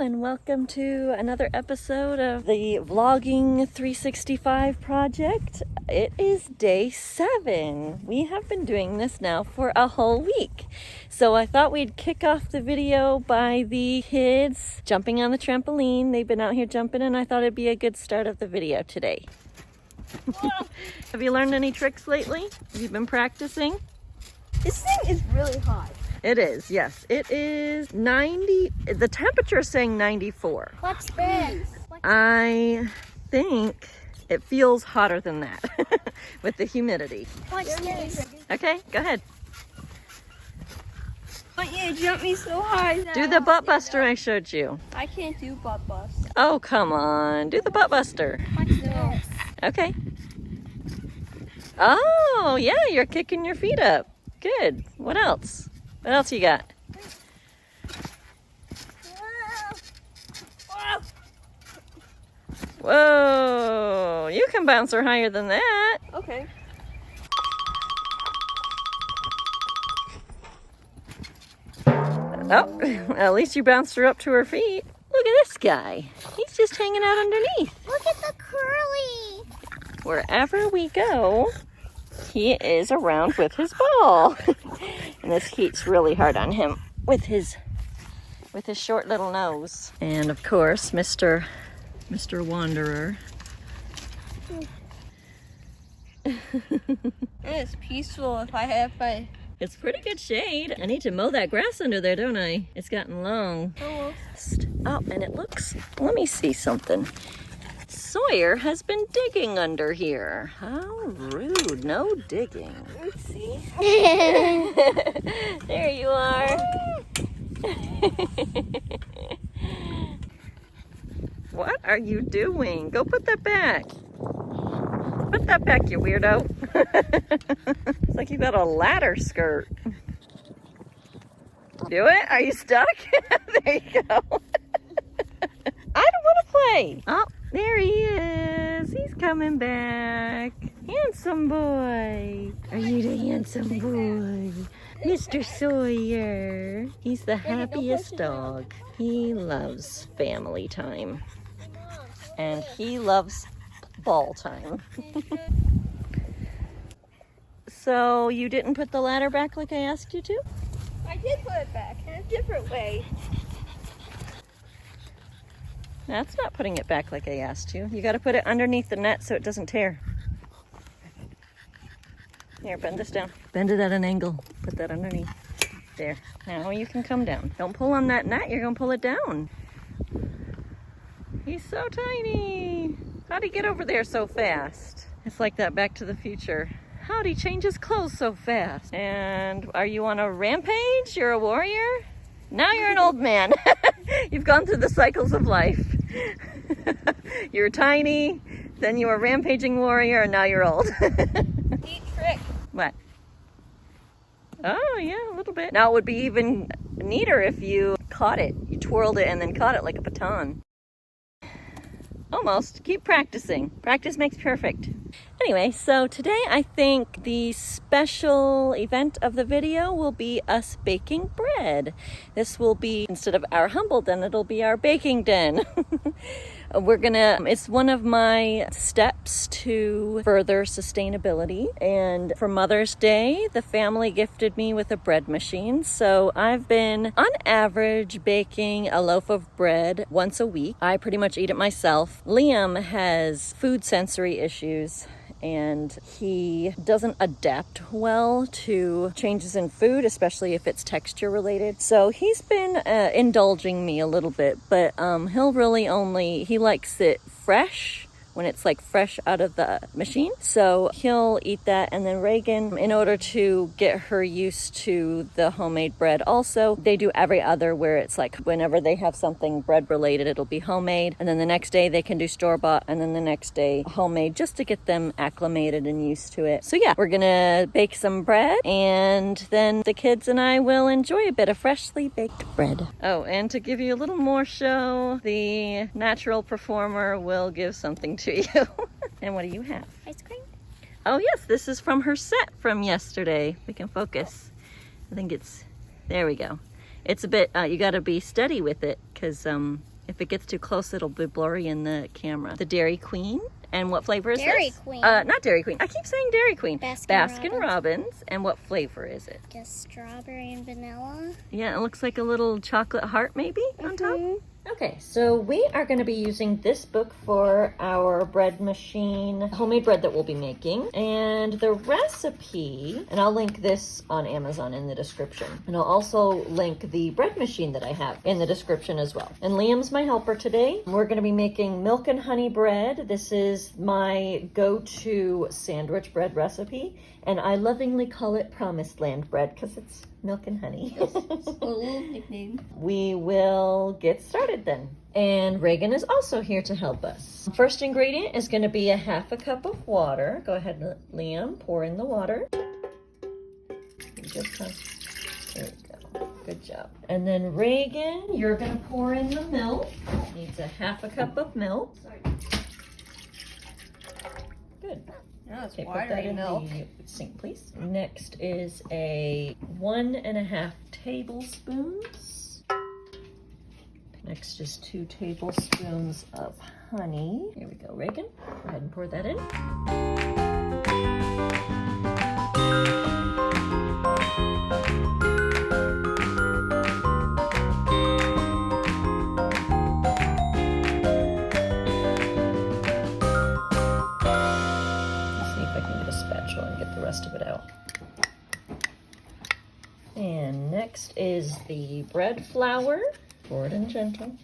and welcome to another episode of the Vlogging 365 project. It is day 7. We have been doing this now for a whole week. So I thought we'd kick off the video by the kids jumping on the trampoline. They've been out here jumping and I thought it'd be a good start of the video today. Have you learned any tricks lately? Have you been practicing? This thing is really hot. It is, yes. It is 90, the temperature is saying 94. What's this? I think it feels hotter than that with the humidity. What's this? Okay, go ahead. I want you to jump me so hard. Do the butt buster I showed you. I can't do butt bust. Oh, come on. Do the butt buster. What's this? Okay. Oh, yeah, you're kicking your feet up. Good. What else? What else you got? Whoa, you can bounce her higher than that. Okay. Oh, at least you bounced her up to her feet. Look at this guy. He's just hanging out underneath. Look at the curly. Wherever we go, he is around with his ball. And this heat's really hard on him with his short little nose. And of course, Mr. Wanderer. It's peaceful if I have my... It's pretty good shade. I need to mow that grass under there, don't I? It's gotten long. Almost. Oh, and it looks, let me see something. Sawyer has been digging under here. How rude, no digging. Let's see. There you are. What are you doing? Go put that back. Put that back, you weirdo. It's like you got a ladder skirt. Do it? Are you stuck? There you go. I don't want to play. Oh, there he is. He's coming back. Handsome boy. Are you the handsome boy? Mr. Sawyer. He's the happiest dog. He loves family time. And he loves ball time. So you didn't put the ladder back like I asked you to? I did put it back in a different way. That's not putting it back like I asked you. You got to put it underneath the net so it doesn't tear. Here, bend this down. Bend it at an angle. Put that underneath. There. Now you can come down. Don't pull on that net. You're going to pull it down. He's so tiny. How'd he get over there so fast? It's like that Back to the Future. How'd he change his clothes so fast? And are you on a rampage? You're a warrior? Now you're an old man. You've gone through the cycles of life. You were tiny, then you were a rampaging warrior, and now you're old. Neat trick. What? Oh, yeah, a little bit. Now it would be even neater if you caught it. You twirled it and then caught it like a baton. Almost. Keep practicing. Practice makes perfect. Anyway, so today I think the special event of the video will be us baking bread. This will be, instead of our humble den, it'll be our baking den. It's one of my steps to further sustainability. And for Mother's Day, the family gifted me with a bread machine. So I've been, on average, baking a loaf of bread once a week. I pretty much eat it myself. Liam has food sensory issues, and he doesn't adapt well to changes in food, especially if it's texture related. So he's been indulging me a little bit, but he likes it fresh, when it's like fresh out of the machine. So he'll eat that. And then Reagan, in order to get her used to the homemade bread also, they do every other, where it's like whenever they have something bread related, it'll be homemade. And then the next day they can do store-bought, and then the next day homemade, just to get them acclimated and used to it. So yeah, we're gonna bake some bread, and then the kids and I will enjoy a bit of freshly baked bread. Oh, and to give you a little more show, the natural performer will give something to you. And what do you have? Ice cream. Oh yes, this is from her set from yesterday. We can focus. I think it's, there we go. It's a bit, you gotta be steady with it, because If it gets too close, it'll be blurry in the camera. The Dairy Queen. And what flavor is Dairy this? Queen. Not Dairy Queen. I keep saying Dairy Queen. Baskin Robbins. And what flavor is it? Just strawberry and vanilla. Yeah, it looks like a little chocolate heart maybe on top. Okay, so we are going to be using this book for our bread machine, homemade bread that we'll be making. And the recipe, and I'll link this on Amazon in the description. And I'll also link the bread machine that I have in the description as well. And Liam's my helper today. We're going to be making milk and honey bread. This is my go-to sandwich bread recipe. And I lovingly call it Promised Land bread because it's milk and honey. A little nickname. We will get started then. And Reagan is also here to help us. First ingredient is going to be 1/2 cup of water. Go ahead, Liam, pour in the water. There you go. Good job. And then Reagan, you're going to pour in the milk. Needs 1/2 cup of milk. Good. No, it's Okay, put that in the sink, please. Next is a 1.5 tablespoons. Next is 2 tablespoons of honey. Here we go, Reagan. Go ahead and pour that in. Of it out. And next is the bread flour. Pour it in gentle.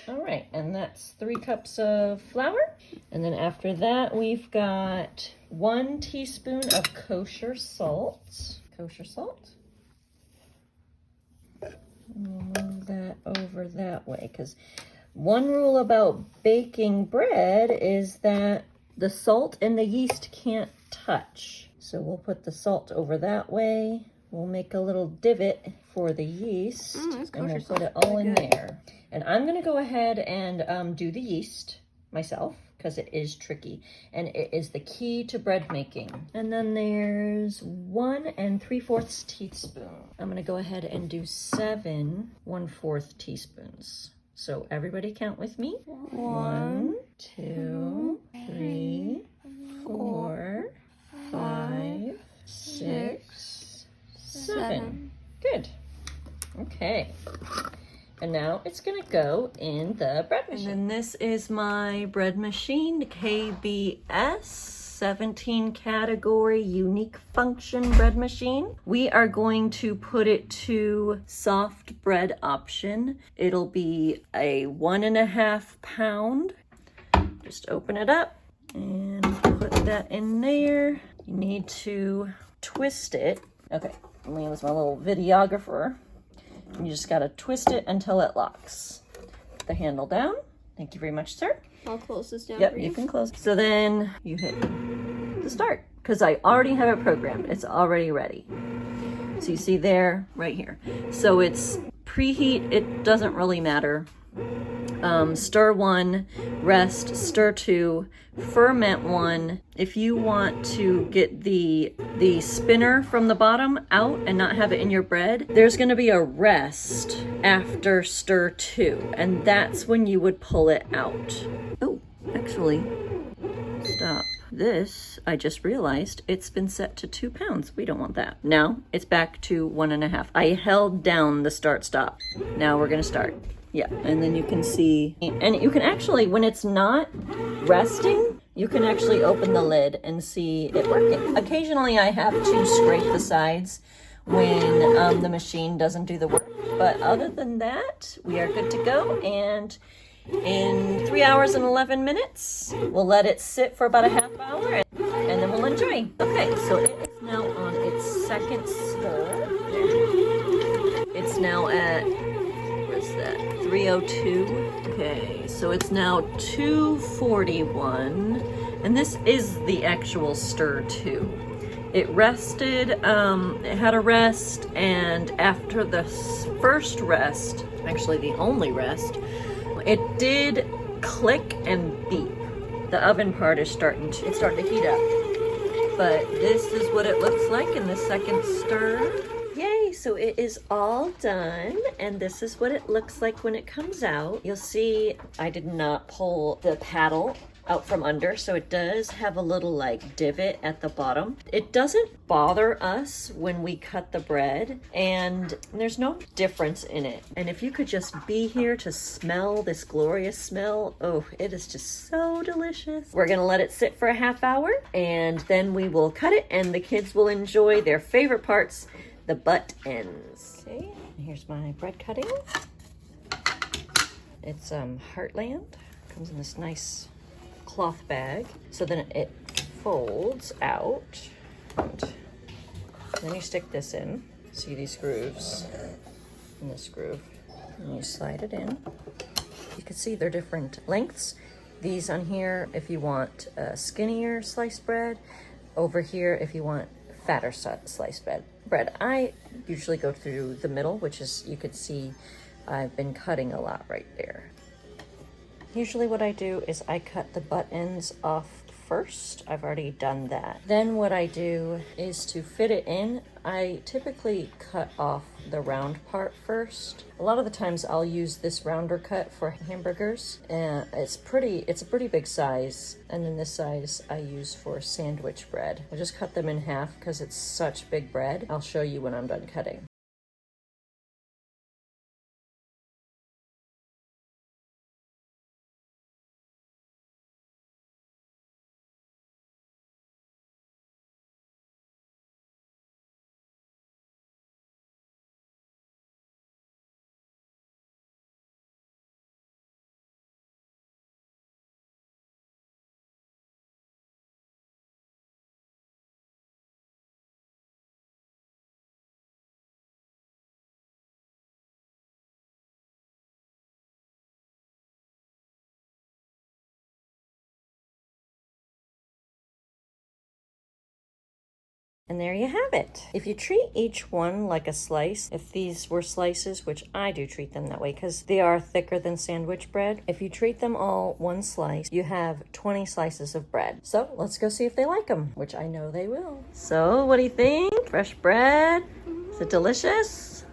All right, and that's 3 cups of flour. And then after that, we've got 1 teaspoon of kosher salt. Kosher salt. We'll move that over that way because one rule about baking bread is that the salt and the yeast can't touch. So we'll put the salt over that way. We'll make a little divot for the yeast and we'll put it all in there. And I'm going to go ahead and do the yeast myself because it is tricky and it is the key to bread making. And then there's 1 3/4 teaspoon. I'm going to go ahead and do 7 1/4 teaspoons. So everybody count with me. 1, 2, 3, 4, 5, 6, 7. Good. Okay. And now it's gonna go in the bread machine. And then this is my bread machine, the KBS 17 category unique function bread machine. We are going to put it to soft bread option. It'll be a 1.5 pound. Just open it up and put that in there. You need to twist it. Okay, Liam's my little videographer. You just gotta twist it until it locks. Put the handle down. Thank you very much, sir. I'll close this down. Yep, you can close. So then you hit the start because I already have it programmed. It's already ready. So you see there, right here. So it's preheat. It doesn't really matter. Stir 1, rest, stir 2, ferment 1. If you want to get the spinner from the bottom out and not have it in your bread, there's going to be a rest after stir 2, and that's when you would pull it out. Oh, actually, stop. This, I just realized, it's been set to 2 pounds. We don't want that. Now it's back to 1.5. I held down the start stop. Now we're going to start. Yeah, and then you can see, and you can actually, when it's not resting, you can actually open the lid and see it working. Occasionally I have to scrape the sides when the machine doesn't do the work, but other than that, we are good to go. And in 3 hours and 11 minutes, we'll let it sit for about a half hour and then we'll enjoy. Okay, so it is now on its second stir. It's now at, where's that, 3:02. Okay, so it's now 2:41, and this is the actual stir 2. It rested, it had a rest, and after the first rest, actually the only rest, it did click and beep. The oven part is starting to heat up. but this is what it looks like in the second stir. Yay, so it is all done, and this is what it looks like when it comes out. You'll see I did not pull the paddle out from under, so it does have a little like divot at the bottom. It doesn't bother us when we cut the bread, and there's no difference in it. And if you could just be here to smell this glorious smell, oh, it is just so delicious. We're gonna let it sit for a half hour, and then we will cut it, and the kids will enjoy their favorite parts, the butt ends. Okay, here's my bread cutting. It's Heartland. Comes in this nice cloth bag. So then it folds out. And then you stick this in. See these grooves in this groove. And you slide it in. You can see they're different lengths. These on here if you want skinnier sliced bread. Over here if you want fatter sliced bread. I usually go through the middle, which is, you could see I've been cutting a lot right there. Usually what I do is I cut the butt ends off first. I've already done that. Then what I do is to fit it in, I typically cut off the round part first. A lot of the times I'll use this rounder cut for hamburgers, and it's a pretty big size. And then this size I use for sandwich bread. I just cut them in half because it's such big bread. I'll show you when I'm done cutting. And there you have it. If you treat each one like a slice, if these were slices, which I do treat them that way because they are thicker than sandwich bread, if you treat them all one slice, you have 20 slices of bread. So let's go see if they like them, which I know they will. So what do you think? Fresh bread? Is it delicious?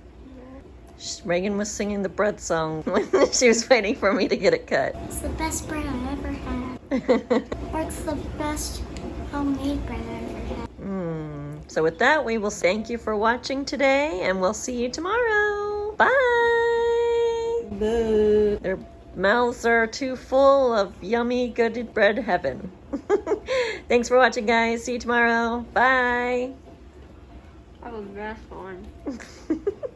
Reagan was singing the bread song when she was waiting for me to get it cut. It's the best bread I've ever had. Or it's the best homemade bread I've ever had. So with that, we will thank you for watching today, and we'll see you tomorrow. Bye! Boo. Their mouths are too full of yummy, good bread heaven. Thanks for watching, guys. See you tomorrow. Bye! That was the best one.